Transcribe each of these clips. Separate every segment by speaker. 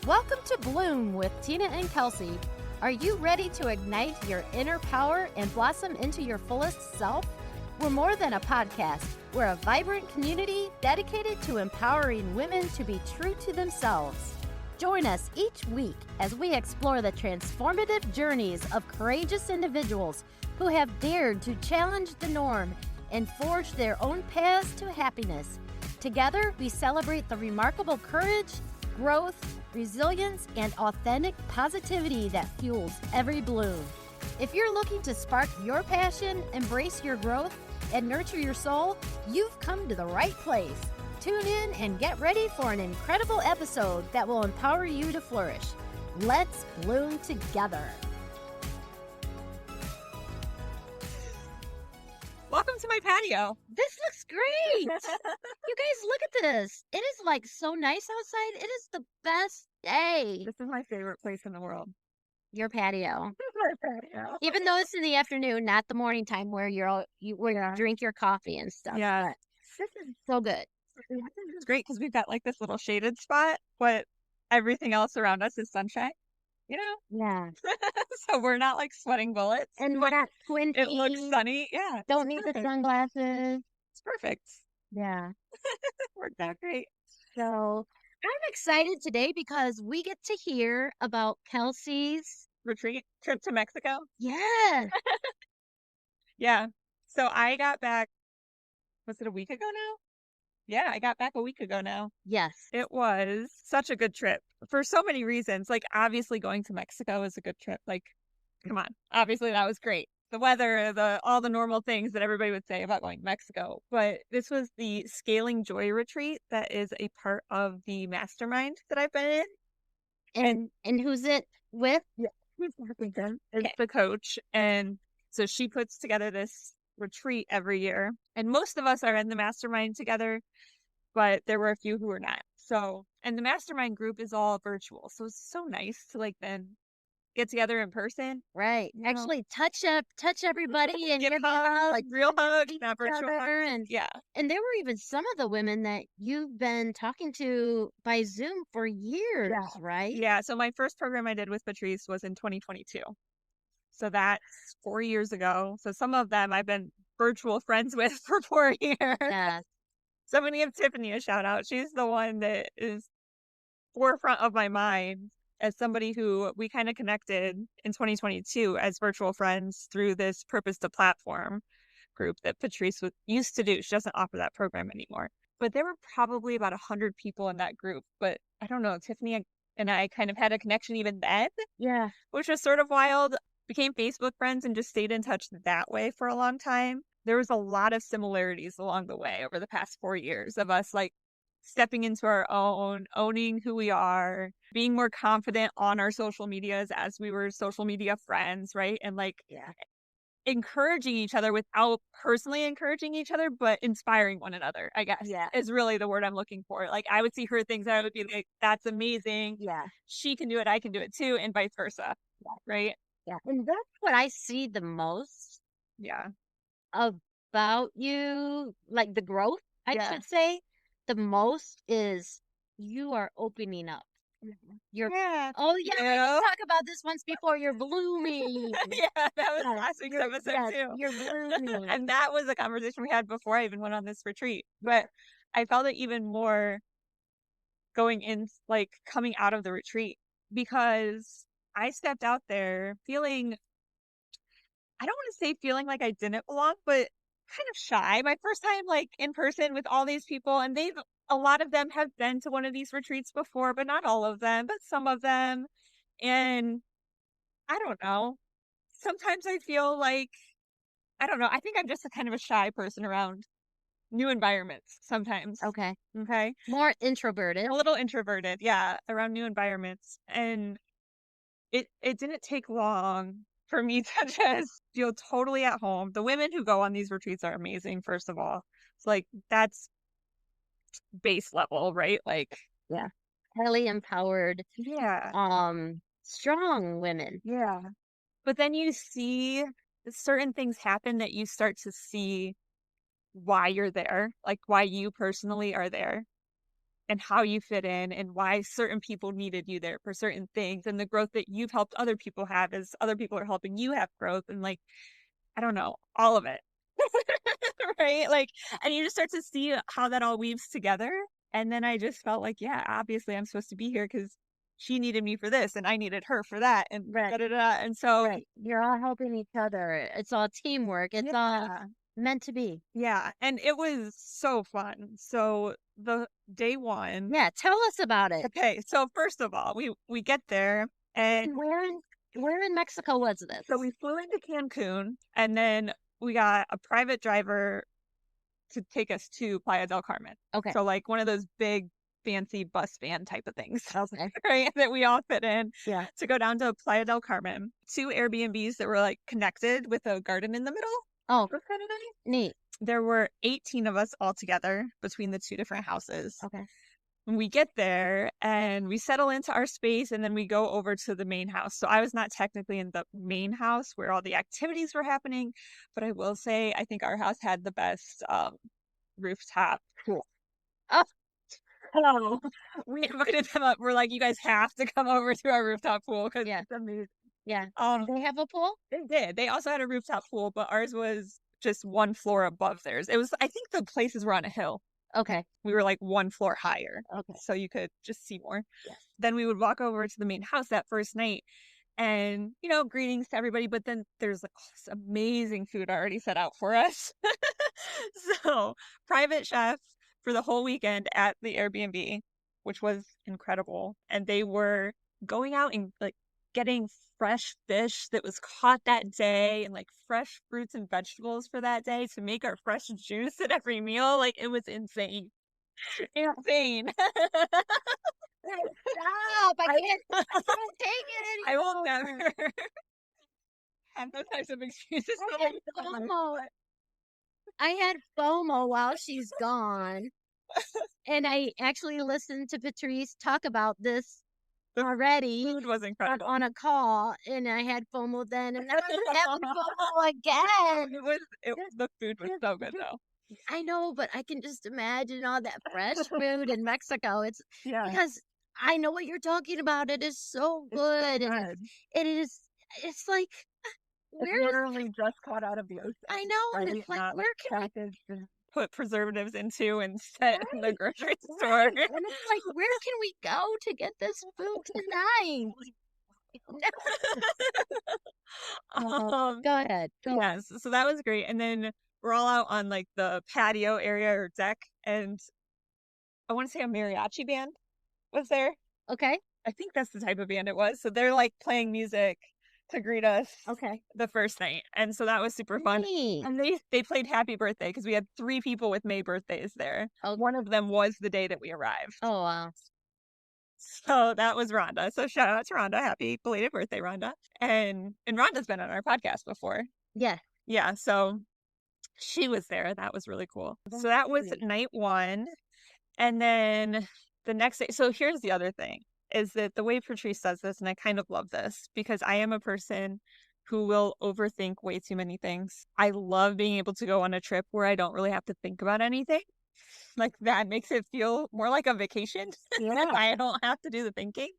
Speaker 1: Welcome to Bloom with Tina and Kelsey. Are you ready to ignite your inner power and blossom into your fullest self? We're more than a podcast. We're a vibrant community dedicated to empowering women to be true to themselves. Join us each week as we explore the transformative journeys of courageous individuals who have dared to challenge the norm and forge their own paths to happiness. Together, we celebrate the remarkable courage, growth, resilience, and authentic positivity that fuels every bloom. If you're looking to spark your passion, embrace your growth, and nurture your soul, you've come to the right place. Tune in and get ready for an incredible episode that will empower you to flourish. Let's bloom together.
Speaker 2: Welcome to my patio.
Speaker 1: This looks great. You guys, look at this. It is like so nice outside. It is the best day.
Speaker 2: This is my favorite place in the world.
Speaker 1: Your patio.
Speaker 2: My patio.
Speaker 1: Even though it's in the afternoon, not the morning time where you drink your coffee and stuff.
Speaker 2: Yeah.
Speaker 1: But this is so good.
Speaker 2: It's great because we've got like this little shaded spot, but everything else around us is sunshine. You know?
Speaker 1: Yeah.
Speaker 2: So we're not like sweating bullets.
Speaker 1: And we're not squinty.
Speaker 2: It looks sunny. Yeah.
Speaker 1: Don't need the sunglasses.
Speaker 2: It's perfect.
Speaker 1: Yeah.
Speaker 2: Worked out great.
Speaker 1: So I'm excited today because we get to hear about Kelsey's
Speaker 2: Retreat trip to Mexico.
Speaker 1: Yes.
Speaker 2: Yeah. So I got back, was it a week ago now? Yeah, I got back a week ago now.
Speaker 1: Yes.
Speaker 2: It was such a good trip for so many reasons. Like, obviously, going to Mexico is a good trip. Like, come on. Obviously, that was great. The weather, all the normal things that everybody would say about going to Mexico. But this was the Scaling Joy Retreat that is a part of the mastermind that I've been in.
Speaker 1: And who's it with?
Speaker 2: Yeah, is the coach. And so she puts together this retreat every year. And most of us are in the mastermind together, but there were a few who were not. So, and the mastermind group is all virtual. So it's so nice to like then get together in person.
Speaker 1: Right.
Speaker 2: You know?
Speaker 1: Actually touch everybody and
Speaker 2: give
Speaker 1: give
Speaker 2: hugs, like real hugs, not virtual
Speaker 1: other,
Speaker 2: hugs.
Speaker 1: and
Speaker 2: yeah.
Speaker 1: And there were even some of the women that you've been talking to by Zoom for years, right?
Speaker 2: Yeah. So my first program I did with Patrice was in 2022. So that's 4 years ago. So some of them I've been virtual friends with for 4 years.
Speaker 1: Yes.
Speaker 2: So I'm going to give Tiffany a shout out. She's the one that is forefront of my mind as somebody who we kind of connected in 2022 as virtual friends through this Purpose to Platform group that Patrice used to do. She doesn't offer that program anymore. But there were probably about 100 people in that group. But I don't know, Tiffany and I kind of had a connection even then.
Speaker 1: Yeah.
Speaker 2: Which was sort of wild. Became Facebook friends and just stayed in touch that way for a long time. There was a lot of similarities along the way over the past 4 years of us like stepping into our own, owning who we are, being more confident on our social medias as we were social media friends, right? And like encouraging each other without personally encouraging each other, but inspiring one another, I guess, is really the word I'm looking for. Like I would see her things and I would be like, that's amazing.
Speaker 1: Yeah.
Speaker 2: She can do it. I can do it too. And vice versa.
Speaker 1: Yeah.
Speaker 2: Right.
Speaker 1: Yeah. And that's what I see the most.
Speaker 2: Yeah.
Speaker 1: About you, like the growth, I should say, the most is you are opening up. You're we talk about this once before. You're blooming.
Speaker 2: Yeah, that was last week's episode too.
Speaker 1: You're blooming.
Speaker 2: And that was a conversation we had before I even went on this retreat. But I felt it even more going in, like coming out of the retreat, because I stepped out there feeling, I don't want to say feeling like I didn't belong, but kind of shy. My first time like in person with all these people, and a lot of them have been to one of these retreats before, but not all of them, but some of them. And I don't know. Sometimes I feel like, I don't know. I think I'm just a kind of a shy person around new environments sometimes.
Speaker 1: Okay.
Speaker 2: More
Speaker 1: introverted.
Speaker 2: A little introverted. Yeah. Around new environments. And it didn't take long for me to just feel totally at home. The women who go on these retreats are amazing, first of all. It's like, that's base level, right? Like,
Speaker 1: highly empowered.
Speaker 2: Yeah.
Speaker 1: Strong women.
Speaker 2: Yeah. But then you see certain things happen that you start to see why you're there, like why you personally are there. and how you fit in and why certain people needed you there for certain things and the growth that you've helped other people have as other people are helping you have growth and like, I don't know, all of it. Right? Like, and you just start to see how that all weaves together. And then I just felt like, yeah, obviously I'm supposed to be here because she needed me for this and I needed her for that and
Speaker 1: Right.
Speaker 2: da da da. And so,
Speaker 1: Right. You're all helping each other. It's all teamwork. It's all
Speaker 2: yeah,
Speaker 1: meant to be.
Speaker 2: yeah. And it was so fun. So the day one,
Speaker 1: Yeah. Tell us about it.
Speaker 2: okay. So first of all, we get there and
Speaker 1: And where in Mexico was this?
Speaker 2: so we flew into Cancun and then we got a private driver to take us to Playa del Carmen.
Speaker 1: Okay.
Speaker 2: So like one of those big fancy bus van type of things,
Speaker 1: Okay.
Speaker 2: right? That we all fit in
Speaker 1: Yeah.
Speaker 2: to go down to Playa del Carmen. 2 Airbnbs that were like connected with a garden in the middle.
Speaker 1: Oh,
Speaker 2: Was kind of nice.
Speaker 1: neat.
Speaker 2: There were 18 of us all together between the 2 different houses.
Speaker 1: Okay.
Speaker 2: When we get there and we settle into our space and then we go over to the main house. So I was not technically in the main house where all the activities were happening, but I will say I think our house had the best rooftop pool.
Speaker 1: Oh,
Speaker 2: Hello. We invited them up. We're like, you guys have to come over to our rooftop pool because
Speaker 1: yeah.
Speaker 2: it's amazing.
Speaker 1: Yeah.
Speaker 2: Um,
Speaker 1: They have a pool?
Speaker 2: they did. They also had a rooftop pool, but ours was just one floor above theirs. It was, I think the places were on a hill.
Speaker 1: Okay.
Speaker 2: We were like one floor higher.
Speaker 1: Okay.
Speaker 2: So you could just see more.
Speaker 1: Yeah.
Speaker 2: Then we would walk over to the main house that first night and, you know, greetings to everybody. But then there's like this amazing food already set out for us. So, private chef for the whole weekend at the Airbnb, which was incredible. And they were going out and like getting fresh fish that was caught that day and like fresh fruits and vegetables for that day to make our fresh juice at every meal. Like it was insane. Insane.
Speaker 1: Stop! I can't take it
Speaker 2: I will
Speaker 1: anymore.
Speaker 2: never have those types of excuses.
Speaker 1: I had FOMO. I had FOMO while she's gone. And I actually listened to Patrice talk about this
Speaker 2: The
Speaker 1: already
Speaker 2: food was incredible.
Speaker 1: on a call, and I had FOMO then, and now I'm having FOMO again.
Speaker 2: The food was so good though.
Speaker 1: I know, but I can just imagine all that fresh food in Mexico. It's
Speaker 2: Yeah.
Speaker 1: because I know what you're talking about. It is so good. And it is. It's like
Speaker 2: It's
Speaker 1: where is
Speaker 2: literally just caught out of the ocean.
Speaker 1: I know, and
Speaker 2: Right?
Speaker 1: it's like
Speaker 2: Not
Speaker 1: where can we
Speaker 2: packaged and put preservatives into and set in the grocery store.
Speaker 1: and it's like where can we go to get this food tonight?
Speaker 2: Um,
Speaker 1: Go ahead.
Speaker 2: yes, so that was great. And then we're all out on like the patio area or deck, and I want to say a mariachi band was there.
Speaker 1: Okay.
Speaker 2: I think that's the type of band it was. So they're like playing music to greet us
Speaker 1: Okay.
Speaker 2: the first night. And so that was super fun.
Speaker 1: Neat.
Speaker 2: And they played happy birthday because we had 3 people with May birthdays there.
Speaker 1: Oh.
Speaker 2: One of them was the day that we arrived.
Speaker 1: Oh wow.
Speaker 2: So that was Rhonda. So shout out to Rhonda. Happy belated birthday, Rhonda. And Rhonda's been on our podcast before.
Speaker 1: Yeah.
Speaker 2: Yeah, so she was there. That was really cool. So that was
Speaker 1: Great.
Speaker 2: night 1. And then the next day, so here's the other thing, is that the way Patrice does this, and I kind of love this, because I am a person who will overthink way too many things. I love being able to go on a trip where I don't really have to think about anything. Like that makes it feel more like a vacation.
Speaker 1: Yeah.
Speaker 2: I don't have to do the thinking.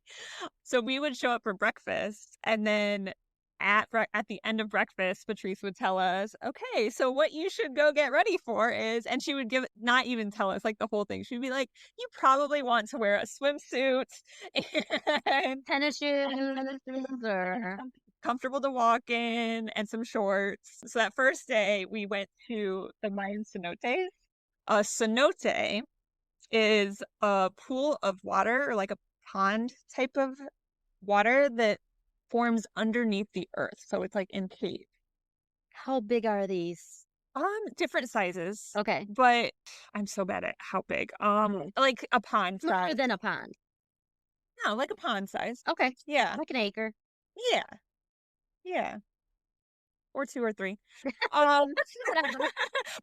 Speaker 2: So we would show up for breakfast, and then at the end of breakfast, Patrice would tell us, okay, so what you should go get ready for is, and she would not even tell us like the whole thing. She'd be like, you probably want to wear a swimsuit and
Speaker 1: Tennis shoes or
Speaker 2: comfortable to walk in and some shorts. So that first day we went to the Mayan cenotes. A cenote is a pool of water or like a pond type of water that forms underneath the earth. So it's like in cave.
Speaker 1: how big are these?
Speaker 2: Different sizes.
Speaker 1: Okay.
Speaker 2: But I'm so bad at how big. Like a pond
Speaker 1: Smaller
Speaker 2: size.
Speaker 1: than a pond.
Speaker 2: No, like a pond size.
Speaker 1: Okay.
Speaker 2: Yeah.
Speaker 1: Like an acre.
Speaker 2: Yeah. Yeah. Or 2 or 3.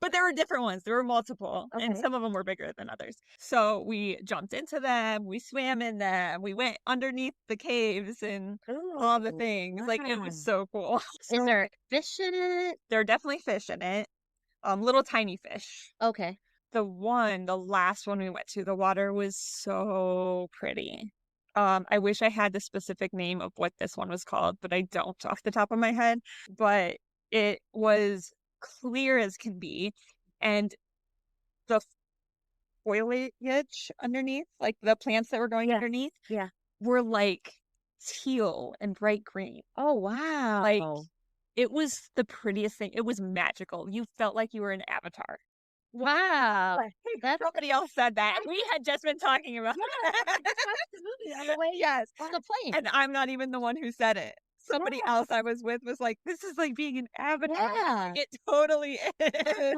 Speaker 2: But there were different ones. There were multiple, and
Speaker 1: Okay.
Speaker 2: some of them were bigger than others. So we jumped into them. We swam in them. We went underneath the caves and all the
Speaker 1: Ooh,
Speaker 2: things. Like it
Speaker 1: wow.
Speaker 2: was so cool.
Speaker 1: Is there fish in it?
Speaker 2: There are definitely fish in it. Little tiny fish.
Speaker 1: Okay.
Speaker 2: the last one we went to, the water was so pretty. I wish I had the specific name of what this one was called, but I don't off the top of my head. But it was clear as can be. And the foliage underneath, like the plants that were going underneath, were like teal and bright green.
Speaker 3: Oh, wow.
Speaker 2: Like, it was the prettiest thing. It was magical. You felt like you were in Avatar.
Speaker 3: Wow.
Speaker 2: Somebody else said that. We had just been talking about that.
Speaker 3: On the way
Speaker 2: Yes.
Speaker 3: on the plane.
Speaker 2: And I'm not even the one who said it. Somebody else I was with was like, this is like being an Avatar.
Speaker 3: Yeah.
Speaker 2: It totally is.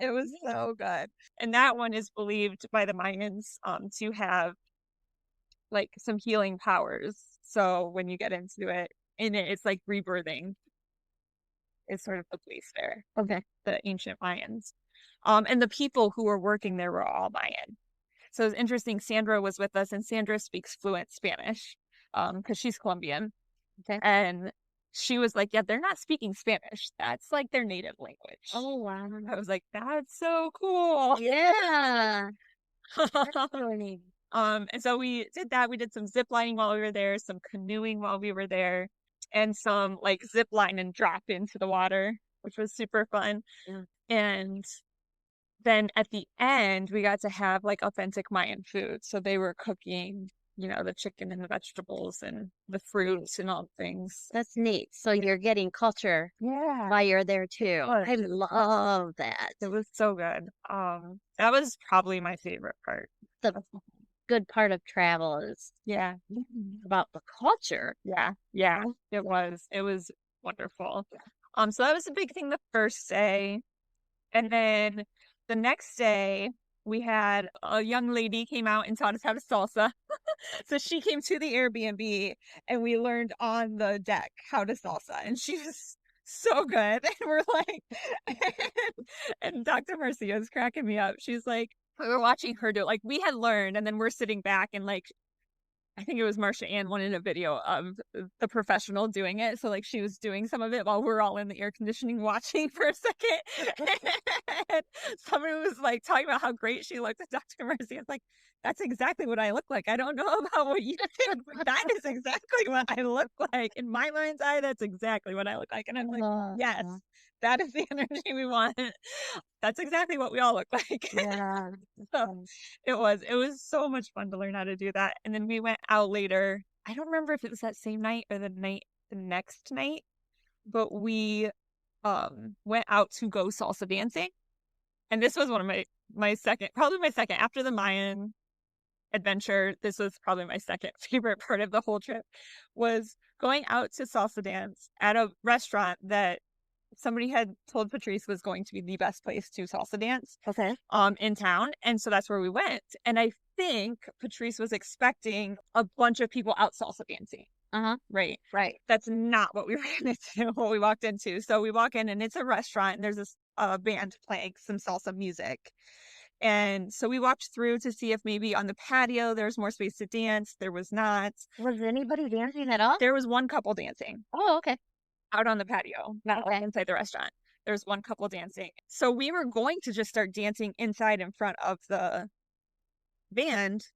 Speaker 2: It was so good. And that one is believed by the Mayans to have like some healing powers. So when you get into it, it's like rebirthing is sort of the place there.
Speaker 3: Okay.
Speaker 2: The ancient Mayans. And the people who were working there were all Mayan. So it's interesting. Sandra was with us, and Sandra speaks fluent Spanish because she's Colombian.
Speaker 3: Okay.
Speaker 2: And she was like, yeah, they're not speaking Spanish. That's like their native language.
Speaker 3: Oh, wow.
Speaker 2: I was like, that's so cool.
Speaker 3: Yeah.
Speaker 2: And so we did that. We did some zip lining while we were there, some canoeing while we were there, and some like zip line and drop into the water, which was super fun.
Speaker 3: Yeah.
Speaker 2: And then at the end, we got to have like authentic Mayan food. So they were cooking, the chicken and the vegetables and the fruits and all the things.
Speaker 3: That's neat. So you're getting culture while you're there too. I love that.
Speaker 2: It was so good. That was probably my favorite part.
Speaker 3: The good part of travel is about the culture.
Speaker 2: Yeah. It was wonderful. So that was a big thing the first day. And then the next day, we had a young lady came out and taught us how to salsa. So she came to the Airbnb and we learned on the deck how to salsa. And she was so good. And we're like, and Dr. Marcia was cracking me up. She's like, we were watching her do it. Like, we had learned, and then we're sitting back and like, I think it was Marsha Ann wanted a video of the professional doing it. So like she was doing some of it while we're all in the air conditioning watching for a second. And somebody was like talking about how great she looked at Dr. Mercy. It's like, that's exactly what I look like. I don't know about what you did, but that is exactly what I look like. In my mind's eye, that's exactly what I look like. And I'm like, yes, that is the energy we want. That's exactly what we all look like.
Speaker 3: Yeah.
Speaker 2: So it was so much fun to learn how to do that. And then we went out later. I don't remember if it was that same night or the next night, but we went out to go salsa dancing. And this was one of my second after the Mayan adventure. This was probably my second favorite part of the whole trip, was going out to salsa dance at a restaurant that somebody had told Patrice was going to be the best place to salsa dance in town. And so that's where we went. And I think Patrice was expecting a bunch of people out salsa dancing. Right. That's not what we ran into, what we walked into. So we walk in and it's a restaurant and there's this band playing some salsa music. And so we walked through to see if maybe on the patio there's more space to dance. There was not.
Speaker 3: Was anybody dancing at all?
Speaker 2: There was one couple dancing.
Speaker 3: Oh, okay.
Speaker 2: Out on the patio, not inside the restaurant. There's one couple dancing. So we were going to just start dancing inside in front of the band,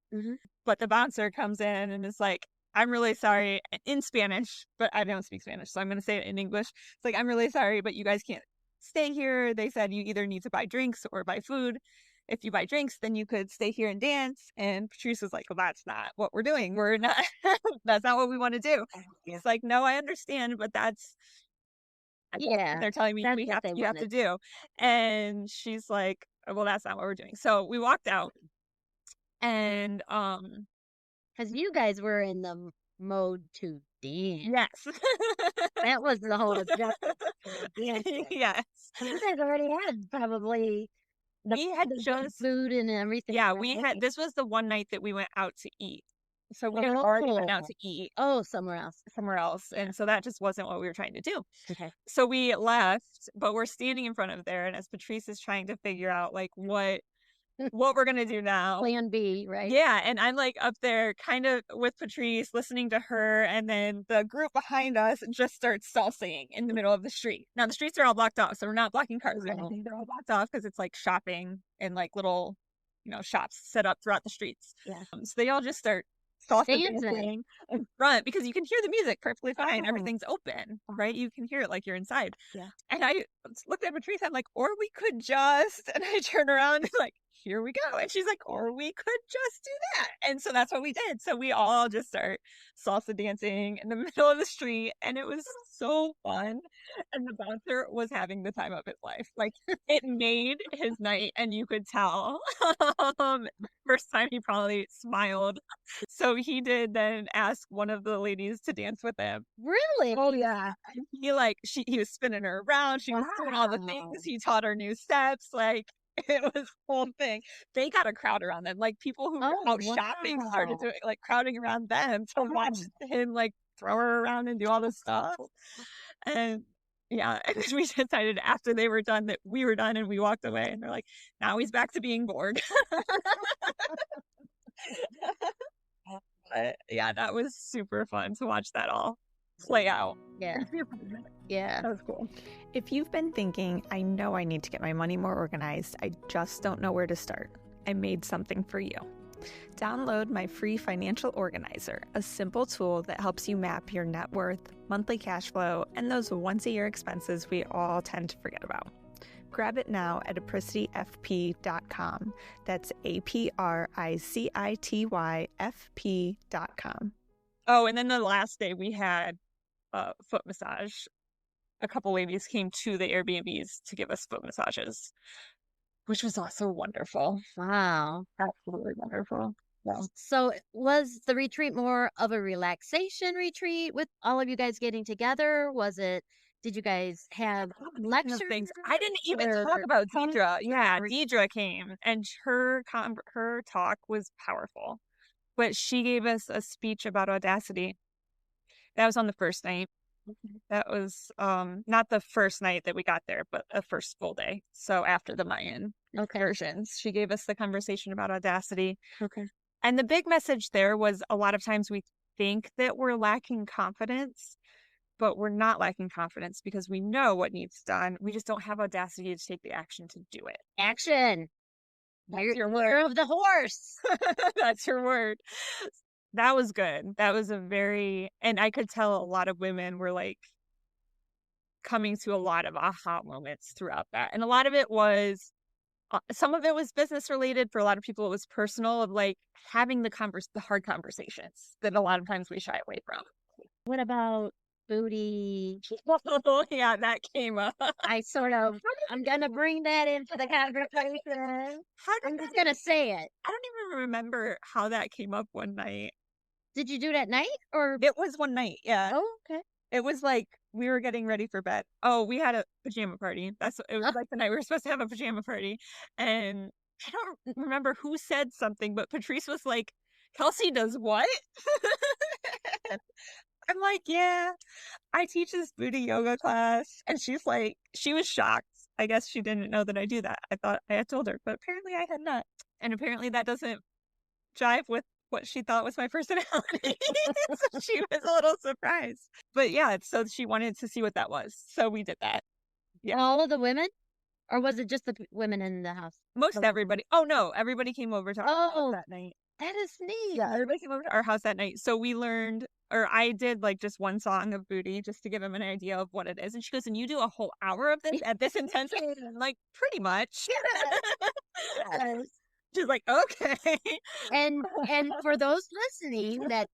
Speaker 2: but the bouncer comes in and is like, I'm really sorry, in Spanish, but I don't speak Spanish, so I'm going to say it in English. It's like, I'm really sorry, but you guys can't stay here. They said you either need to buy drinks or buy food. If you buy drinks, then you could stay here and dance. And Patrice was like, well, that's not what we're doing. We're not, that's not what we want to do. It's like, no, I understand, but that's, they're telling me you have to do. And she's like, well, that's not what we're doing. So we walked out and,
Speaker 3: because you guys were in the mode to dance.
Speaker 2: Yes.
Speaker 3: That was the whole objective.
Speaker 2: Yes.
Speaker 3: You guys already had probably
Speaker 2: we had just
Speaker 3: food and everything.
Speaker 2: Yeah, this was the one night that we went out to eat. So we had already went out to eat.
Speaker 3: Oh, somewhere else.
Speaker 2: And so that just wasn't what we were trying to do.
Speaker 3: Okay.
Speaker 2: So we left, but we're standing in front of there. And as Patrice is trying to figure out like what what we're going to do now.
Speaker 1: Plan B, right?
Speaker 2: Yeah. And I'm like up there kind of with Patrice, listening to her. And then the group behind us just starts salsaing in the middle of the street. Now, the streets are all blocked off. So we're not blocking cars or anything. They're all blocked off because it's like shopping and like little, shops set up throughout the streets.
Speaker 1: Yeah.
Speaker 2: So they all just start salsa
Speaker 1: Dancing.
Speaker 2: dancing in front because you can hear the music perfectly fine. Everything's open, right? You can hear it like you're inside.
Speaker 1: Yeah.
Speaker 2: And I looked at Patrice. I'm like, or we could just, and I turn around and like, here we go. And she's like, or we could just do that. And so that's what we did. So we all just start salsa dancing in the middle of the street. And it was so fun. And the bouncer was having the time of his life. Like, it made his night, and you could tell. First time he probably smiled. So he did then ask one of the ladies to dance with him.
Speaker 1: Really?
Speaker 2: Oh yeah. He was spinning her around. She was doing all the things. He taught her new steps. Like, it was the whole thing. They got a crowd around them. Like, people who were out shopping started doing, like, crowding around them to watch him like throw her around and do all this stuff. And yeah, and we decided after they were done that we were done, and we walked away, and they're like, now he's back to being bored. But yeah, that was super fun to watch that all play out.
Speaker 1: Yeah. Yeah.
Speaker 2: That was cool.
Speaker 4: If you've been thinking, I know I need to get my money more organized, I just don't know where to start, I made something for you. Download my free financial organizer, a simple tool that helps you map your net worth, monthly cash flow, and those once-a-year expenses we all tend to forget about. Grab it now at apricityfp.com. That's apricityfp.com.
Speaker 2: Oh, and then the last day we had foot massage. A couple ladies came to the Airbnbs to give us foot massages, which was also wonderful.
Speaker 1: Wow.
Speaker 2: Absolutely wonderful. Yeah.
Speaker 1: So was the retreat more of a relaxation retreat with all of you guys getting together? Did you guys have lectures?
Speaker 2: Things. I didn't even talk about Deidre. Yeah, Deidre came, and her talk was powerful. But she gave us a speech about audacity. That was on the first night. That was not the first night that we got there, but a first full day. So after the Mayan versions, she gave us the conversation about audacity.
Speaker 1: Okay.
Speaker 2: And the big message there was, a lot of times we think that we're lacking confidence, but we're not lacking confidence because we know what needs done. We just don't have audacity to take the action to do it.
Speaker 1: Action.
Speaker 2: That's your word.
Speaker 1: Year of the horse.
Speaker 2: That's your word. That was good. That was and I could tell a lot of women were like coming to a lot of aha moments throughout that. And a lot of it was, some of it was business related. For a lot of people, it was personal, of like having the hard conversations that a lot of times we shy away from.
Speaker 1: What about booty?
Speaker 2: Yeah, that came up.
Speaker 1: I'm going to bring that into the conversation. I'm just going to say it.
Speaker 2: I don't even remember how that came up one night.
Speaker 1: Did you do it at night or?
Speaker 2: It was one night, yeah.
Speaker 1: Oh, okay.
Speaker 2: It was like we were getting ready for bed. Oh, we had a pajama party. It was like the night we were supposed to have a pajama party. And I don't remember who said something, but Patrice was like, Kelsey does what? I'm like, yeah, I teach this booty yoga class. And she's like, she was shocked. I guess she didn't know that I do that. I thought I had told her, but apparently I had not. And apparently that doesn't jive with what she thought was my personality. So she was a little surprised. But yeah, so she wanted to see what that was. So we did that. Yeah.
Speaker 1: All of the women? Or was it just the women in the house?
Speaker 2: Most everybody. Oh, no. Everybody came over to our house that night.
Speaker 1: That is neat.
Speaker 2: Yeah, everybody came over to our house that night. So we learned, or I did like just one song of booty just to give him an idea of what it is. And she goes, and you do a whole hour of this at this intensity? And I'm like, pretty much. Yes. She's like, okay.
Speaker 1: And for those listening that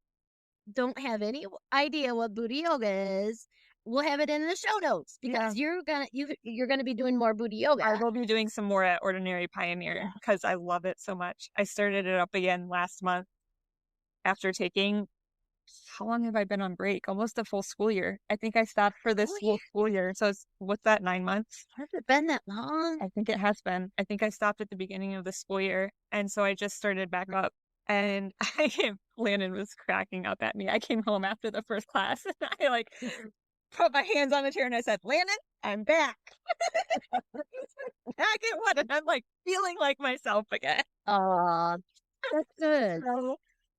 Speaker 1: don't have any idea what booty yoga is, we'll have it in the show notes because you're gonna be doing more booty yoga.
Speaker 2: I will be doing some more at Ordinary Pioneer because I love it so much. I started it up again last month after taking, how long have I been on break? Almost a full school year. I think I stopped for this full school year. So what's that, 9 months?
Speaker 1: Has it been that long?
Speaker 2: I think it has been. I think I stopped at the beginning of the school year. And so I just started back up. And Landon was cracking up at me. I came home after the first class and I like put my hands on the chair and I said, Landon, I'm back. Back at what? And I'm like feeling like myself again.
Speaker 3: Oh, that's good.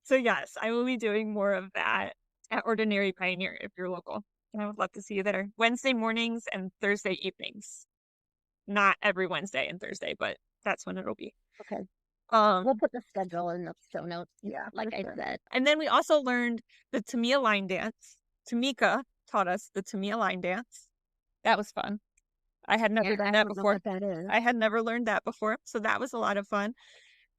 Speaker 2: So yes, I will be doing more of that at Ordinary Pioneer if you're local. And I would love to see you there. Wednesday mornings and Thursday evenings. Not every Wednesday and Thursday, but that's when it'll be.
Speaker 3: Okay.
Speaker 2: Um,
Speaker 3: We'll put the schedule in the show notes.
Speaker 2: yeah,
Speaker 3: Like
Speaker 2: for
Speaker 3: I
Speaker 2: sure.
Speaker 3: said.
Speaker 2: And then we also learned the Tamia line dance. Tamika taught us the Tamia line dance. That was fun. I had never done that before.
Speaker 3: That is.
Speaker 2: I had never learned that before, so that was a lot of fun.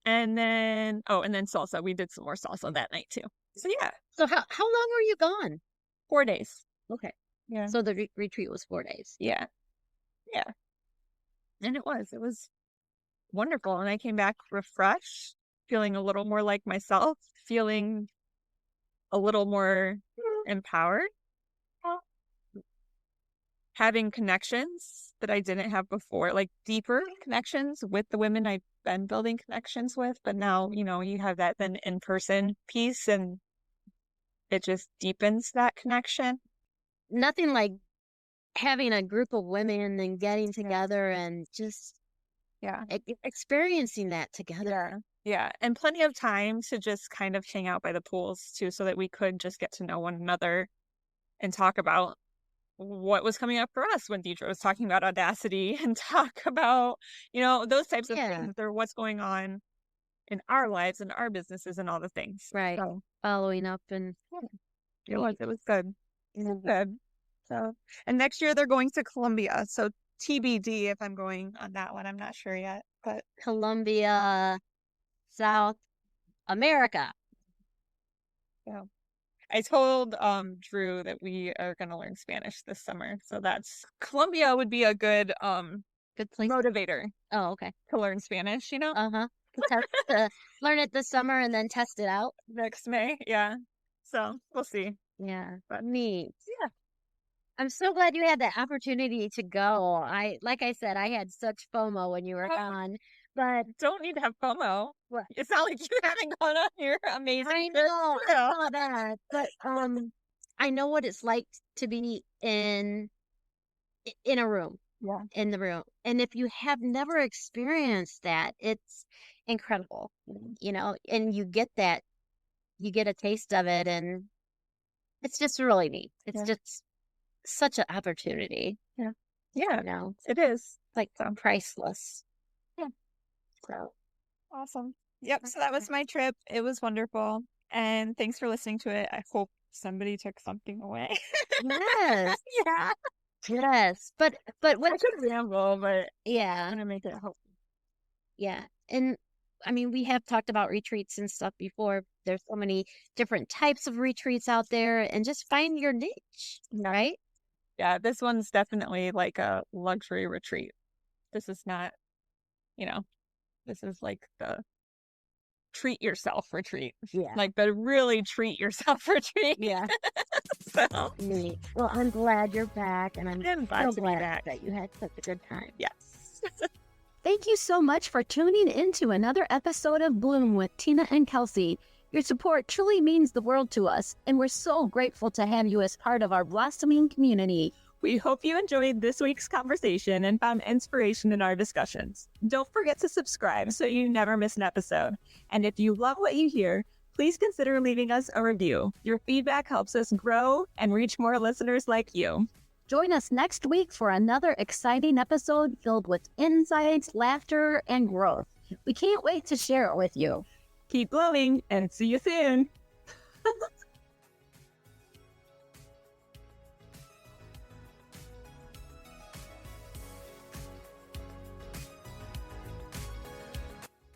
Speaker 2: And then salsa. We did some more salsa that night too. So yeah,
Speaker 3: So how long were you gone?
Speaker 2: 4 days.
Speaker 3: Okay.
Speaker 2: Yeah.
Speaker 3: So the retreat was 4 days.
Speaker 2: Yeah. Yeah. And it was wonderful. And I came back refreshed, feeling a little more like myself, feeling a little more empowered, having connections that I didn't have before, like deeper connections with the women I've been building connections with. But now, you have that then in-person piece and it just deepens that connection.
Speaker 3: Nothing like having a group of women and getting together and just experiencing that together.
Speaker 2: Yeah. And plenty of time to just kind of hang out by the pools too, so that we could just get to know one another and talk about what was coming up for us when Deidre was talking about Audacity and talk about, those types of things or what's going on in our lives and our businesses and all the things.
Speaker 3: Right.
Speaker 2: So,
Speaker 3: following up and
Speaker 2: it was good. It was good. So, and next year they're going to Colombia. So TBD if I'm going on that one. I'm not sure yet, but
Speaker 3: Colombia, South America.
Speaker 2: yeah. I told Drew that we are going to learn Spanish this summer. So Colombia would be a good
Speaker 3: place
Speaker 2: motivator.
Speaker 3: Oh, okay.
Speaker 2: To learn Spanish,
Speaker 3: Uh-huh. Learn it this summer and then test it out
Speaker 2: next May. Yeah. So we'll see.
Speaker 3: Yeah.
Speaker 2: But
Speaker 3: neat.
Speaker 2: Yeah.
Speaker 3: I'm so glad you had the opportunity to go. Like I said, I had such FOMO when you were gone, but
Speaker 2: don't need to have FOMO.
Speaker 3: What?
Speaker 2: It's not like you haven't gone on your amazing
Speaker 3: I
Speaker 2: trip.
Speaker 3: know, I saw that, but I know what it's like to be in a room.
Speaker 2: Yeah.
Speaker 3: In the room. And if you have never experienced that, it's incredible. And you get a taste of it, and it's just really neat. It's just such an opportunity.
Speaker 2: Yeah. It is.
Speaker 3: Like priceless.
Speaker 2: Yeah. So awesome. Yep. So that was my trip. It was wonderful. And thanks for listening to it. I hope somebody took something away.
Speaker 3: Yes.
Speaker 2: Yeah.
Speaker 3: Yes. But what
Speaker 2: I could ramble, but
Speaker 3: yeah.
Speaker 2: I'm gonna make it help.
Speaker 3: Yeah. And I mean, we have talked about retreats and stuff before. There's so many different types of retreats out there, and just find your niche, right?
Speaker 2: Yeah, this one's definitely like a luxury retreat. This is not, this is like the treat yourself retreat.
Speaker 3: Yeah.
Speaker 2: Like the really treat yourself retreat.
Speaker 3: Yeah.
Speaker 2: So
Speaker 3: neat. Well, I'm glad you're back, and I'm
Speaker 2: glad
Speaker 3: so
Speaker 2: to be
Speaker 3: glad
Speaker 2: back.
Speaker 3: that you had such a good time.
Speaker 2: Yes.
Speaker 1: Thank you so much for tuning into another episode of Bloom with Tina and Kelsey. Your support truly means the world to us, and we're so grateful to have you as part of our blossoming community.
Speaker 5: We hope you enjoyed this week's conversation and found inspiration in our discussions. Don't forget to subscribe so you never miss an episode. And if you love what you hear, please consider leaving us a review. Your feedback helps us grow and reach more listeners like you.
Speaker 1: Join us next week for another exciting episode filled with insights, laughter, and growth. We can't wait to share it with you.
Speaker 5: Keep glowing and see you soon.